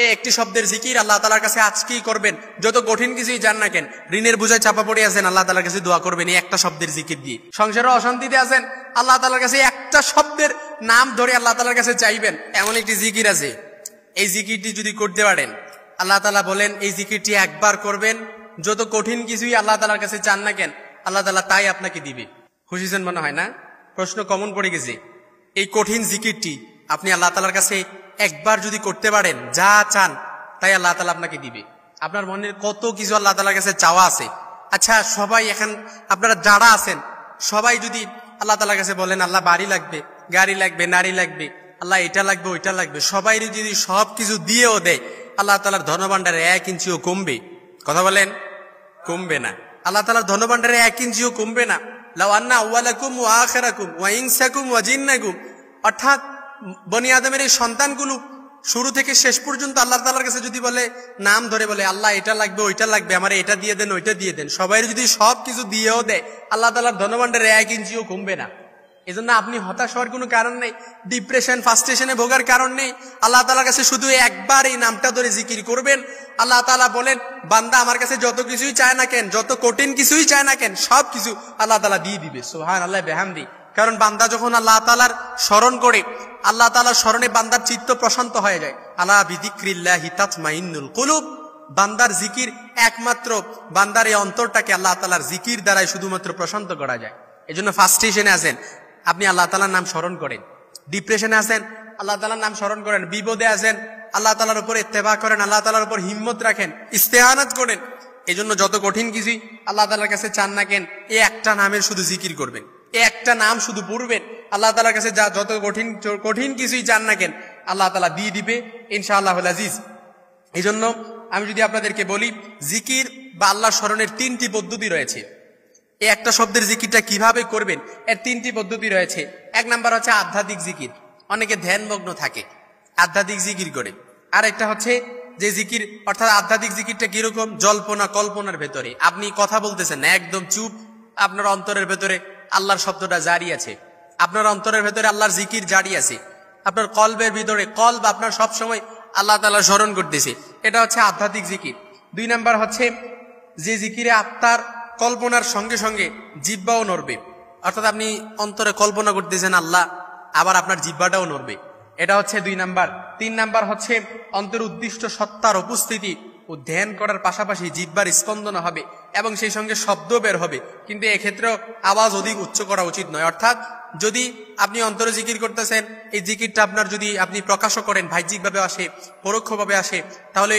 এই একটি শব্দের জিকির আল্লাহ তাআলার কাছে আজকেই করবেন। যত কঠিন কিছুই জান না কেন, ঋণের বোঝায় চাপা পড়ে আছেন, আল্লাহ তাআলার কাছে দোয়া করবেন এই একটা শব্দের জিকির দিয়ে। সংসারে অশান্তিতে আছেন, আল্লাহ তাআলার কাছে একটা শব্দের নাম ধরে আল্লাহ তাআলার কাছে চাইবেন। এমন একটি জিকির আছে, এই জিকিরটি যদি করতে পারেন, আল্লাহ তাআলা বলেন এই জিকিরটি একবার করবেন, যত কঠিন কিছুই আল্লাহ তাআলার কাছে চান না কেন, আল্লাহ তাআলা তাই আপনাকে দিবে। খুশিছেন মনে হয় না? প্রশ্ন কমন পড়ে গেছে। এই কঠিন জিকিরটি আপনি আল্লাহ তাআলার কাছে একবার যদি করতে পারেন, যা চান তাই আল্লাহ তাআলা আপনাকে দিবে। আপনার মনের কত কিছু আল্লাহ তাআলার কাছে চাওয়া আছে। আচ্ছা, সবাই এখন আপনারা যারা আছেন সবাই যদি আল্লাহ তাআলার কাছে বলেন আল্লাহ বাড়ি লাগবে, গাড়ি লাগবে, নারী লাগবে, আল্লাহ এটা লাগবে, ওইটা লাগবে, সবাই যদি সব কিছু দিয়েও দেয়, আল্লাহ তাআলার ধনভাণ্ডারে 1 ইঞ্চিও কমবে? কথা বলেন, কমবে না। আল্লাহ তাআলার ধনভাণ্ডারে 1 ইঞ্চিও কমবে না। লাউ আন্না আউয়ালাকুম ওয়া আখিরাকুম ওয়া ইনসাকুম ওয়া জিন্নাকুম, অর্থাৎ বনি আদমের এই সন্তানগুলো শুরু থেকে শেষ পর্যন্ত আল্লাহ তাআলার কাছে যদি বলে, নাম ধরে বলে আল্লাহ এটা লাগবে, ওইটা লাগবে, আমার এটা দিয়ে দেন, ওইটা দিয়ে দেন, সবাই যদি সব কিছু দিয়েও দেয়, আল্লাহ তাআলার ধনভাণ্ডারে 1 ইঞ্চিও কমবে না। এজন্য আপনি হতাশ হওয়ার কোনো কারণ নেই, ডিপ্রেশন ফ্রাস্ট্রেশনে ভোগার কারণ নেই। আল্লাহ তাআলার কাছে শুধু একবার এই নামটা ধরে জিকির করবেন। আল্লাহ তাআলা বলেন, বান্দা আমার কাছে যত কিছুই চায় না কেন, যত কঠিন কিছুই চায় না কেন, সব কিছু আল্লাহ তাআলা দিয়ে দিবে। সুবহানাল্লাহ বিহামদি। কারণ বান্দা যখন আল্লাহ তাআলার স্মরণ করে, আল্লাহ তাআলার স্মরণে বান্দার চিত্ত প্রশান্ত হয়ে যায়। আলা বিযিক্রিল্লাহি তাতমাইন্নুল কুলুব। বান্দার জিকির একমাত্র বান্দার এই অন্তরটাকে আল্লাহ তাআলার জিকির দ্বারাই শুধুমাত্র প্রশান্ত করা যায়। এজন্য ফ্রাস্ট্রেশনে আছেন, আপনি আল্লাহ তাআলার নাম স্মরণ করেন। ডিপ্রেশনে আছেন, আল্লাহ তাআলার নাম স্মরণ করেন। বিপদে আছেন, আল্লাহ তাআলার উপর ইত্তেবা করেন, আল্লাহ তাআলার উপর হিম্মত রাখেন, ইস্তেআনাত করেন। এজন্য যত কঠিন কিছুই আল্লাহ তাআলার কাছে চান না কেন, এই একটা নামের শুধু জিকির করবেন, এই একটা নাম শুধু পড়বেন। আল্লাহ তাআলার কাছে যত কঠিন কিছুই চান না কেন, আল্লাহ তাআলা দিয়ে দিবে ইনশাআল্লাহুল আজিজ। এই জন্য আমি যদি আপনাদেরকে বলি, জিকির বা আল্লাহ স্মরণের 3টি পদ্ধতি রয়েছে। এই একটা শব্দের জিকিরটা কিভাবে করবেন, এর 3টি পদ্ধতি রয়েছে। 1 নাম্বার হচ্ছে আধ্যাত্মিক জিকির, অনেকে ধ্যানমগ্ন থাকে, আধ্যাত্মিক জিকির করে। আর একটা হচ্ছে যে জিকির, অর্থাৎ আধ্যাত্মিক জিকিরটা কিরকম, জল্পনা কল্পনার ভেতরে আপনি কথা বলতেছেন না, একদম চুপ, আপনার অন্তরের ভেতরে আল্লাহর শব্দটা জারি আছে, আপনার অন্তরের ভেতরে আল্লাহর জিকির জারি আছে, আপনার কলবের ভিতরে কলব আপনার সবসময় আল্লাহ তাআলা স্মরণ করতেছে, এটা হচ্ছে আধ্যাত্মিক জিকির। 2 নাম্বার হচ্ছে যে জিকিরে আপনার কল্পনার সঙ্গে সঙ্গে জিহ্বাও নড়বে, অর্থাৎ আপনি অন্তরে কল্পনা করতেছেন আল্লাহ, আবার আপনার জিহ্বাটাও নড়বে, এটা হচ্ছে 2 নাম্বার। 3 নাম্বার হচ্ছে অন্তর উদ্দিষ্ট সত্তার উপস্থিতি ও ধ্যান করার পাশাপাশি জিহ্বার স্পন্দন হবে এবং সেই সঙ্গে শব্দ বের হবে, কিন্তু এক্ষেত্রেও আওয়াজ অধিক উচ্চ করা উচিত নয়। অর্থাৎ যদি আপনি অন্তরে জিকির করতেছেন, এই জিকিরটা আপনার যদি আপনি প্রকাশও করেন, বাহ্যিকভাবে আসে, পরোক্ষভাবে আসে, তাহলে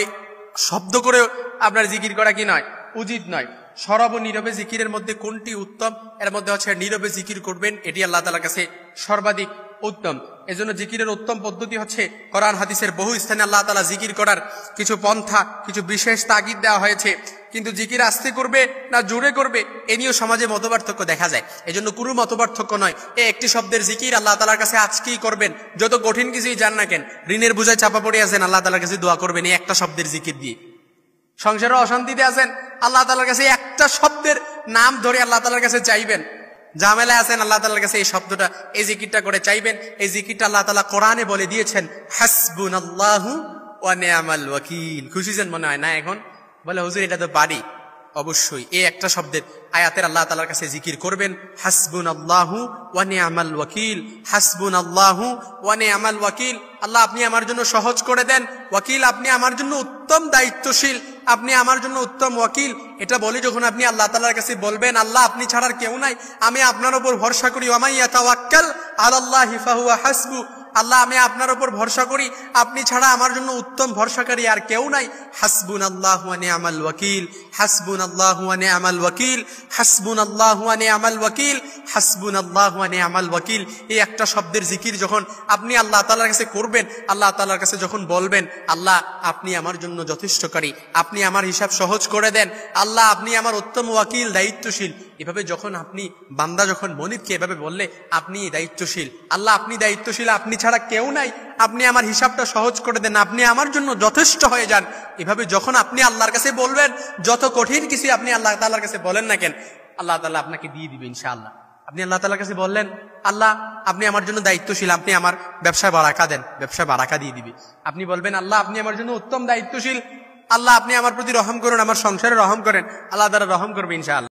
শব্দ করে আপনার জিকির করা কি নয়, উচিত নয়। সরব ও নীরবে জিকিরের মধ্যে কোনটি উত্তম, এর মধ্যে হচ্ছে নীরবে জিকির করবেন, এটি আল্লাহ তাআলার কাছে সর্বাধিক উত্তম। এজন্য জিকিরের উত্তম পদ্ধতি হচ্ছে, কোরআন হাদিসের বহু স্থানে আল্লাহ তাআলা জিকির করার কিছু পন্থা, কিছু বিশেষ তাগিদ দেওয়া হয়েছে। কিন্তু জিকির আস্তে করবে না জোরে করবে, এ নিয়েও সমাজে মতপার্থক্য দেখা যায়। এজন্য কোনো মতপার্থক্য নয়, এই একটি শব্দের জিকির আল্লাহ তাআলার কাছে আজকেই করবেন, যত কঠিন কিছুই জান না কেন, ঋণের বোঝায় চাপা পড়ে আছেন, আল্লাহ তাআলার কাছে দোয়া করবেন এই একটা শব্দের জিকির দিয়ে। সংসারে অশান্তিতে আছেন, আল্লাহ তাআলার কাছে একটা শব্দের নাম ধরে আল্লাহ তাআলার কাছে চাইবেন। ঝামেলায় আছেন, আল্লাহ তাআলার কাছে এই শব্দটা, এই জিকিরটা করে চাইবেন। এই জিকিরটা আল্লাহ তাআলা কোরআনে বলে দিয়েছেন, হাসবুনাল্লাহু ওয়া নি'মাল ওয়াকিল। খুশিছেন মনে হয় না? এখন বলে হুজুর এটা তো পারি। অবশ্যই এই একটা শব্দের আয়াতের আল্লাহ তাআলার কাছে জিকির করবেন, হাসবুনাল্লাহু ওয়া নি'মাল ওয়াকিল, হাসবুনাল্লাহু ওয়া নি'মাল ওয়াকিল। আল্লাহ আপনি আমার জন্য সহজ করে দেন, ওয়াকিল আপনি আমার জন্য উত্তম দায়িত্বশীল, আপনি আমার জন্য উত্তম ওয়াকিল। এটা বলে যখন আপনি আল্লাহ তাআলার কাছে বলবেন, আল্লাহ আপনি ছাড়ার কেউ নাই, আমি আপনার উপর ভরসা করি, ওয়া মান ইয়াতাওয়াক্কাল আলাল্লাহি ফাহুয়া হাসবু। আল্লাহ আমি আপনার উপর ভরসা করি, আপনি ছাড়া আমার জন্য উত্তম ভরসাকারী আর কেউ নাই। হাসবুনাল্লাহু ওয়া নি'মাল ওয়াকিল, হাসবুনাল্লাহু ওয়া নি'মাল ওয়াকিল, হাসবুনাল্লাহু ওয়া নি'মাল ওয়াকিল, হাসবুনাল্লাহু ওয়া নি'মাল ওয়াকিল। এই একটা শব্দের জিকির যখন আপনি আল্লাহ তাআলার কাছে করবেন, আল্লাহ তাআলার কাছে যখন বলবেন, আল্লাহ আপনি আমার জন্য যথেষ্টকারী, আপনি আমার হিসাব সহজ করে দেন, আল্লাহ আপনি আমার উত্তম ওয়াকিল, দায়িত্বশীল, এভাবে যখন আপনি বান্দা যখন মনিবকে এভাবে বললে আপনি দায়িত্বশীল, আল্লাহ আপনি দায়িত্বশীল, আপনি ছাড়া কেউ নাই, আপনি আমার হিসাবটা সহজ করে দেন, আপনি আমার জন্য যথেষ্ট হয়ে যান, এভাবে যখন আপনি আল্লাহর কাছে বলবেন, যত কঠিন কিছু আপনি আল্লাহ তাআলার কাছে বলেন না কেন, আল্লাহ তাআলা আপনাকে দিয়ে দিবেন ইনশাআল্লাহ। আপনি আল্লাহ তাআলার কাছে বললেন, আল্লাহ আপনি আমার জন্য দায়িত্বশীল, আপনি আমার ব্যবসায় বারাকা দেন, ব্যবসায় বারাকা দিয়ে দিবি। আপনি বলবেন, আল্লাহ আপনি আমার জন্য উত্তম দায়িত্বশীল, আল্লাহ আপনি আমার প্রতি রহম করুন, আমার সংসারে রহম করেন, আল্লাহ তাআলা রহম করবে ইনশাআল্লাহ।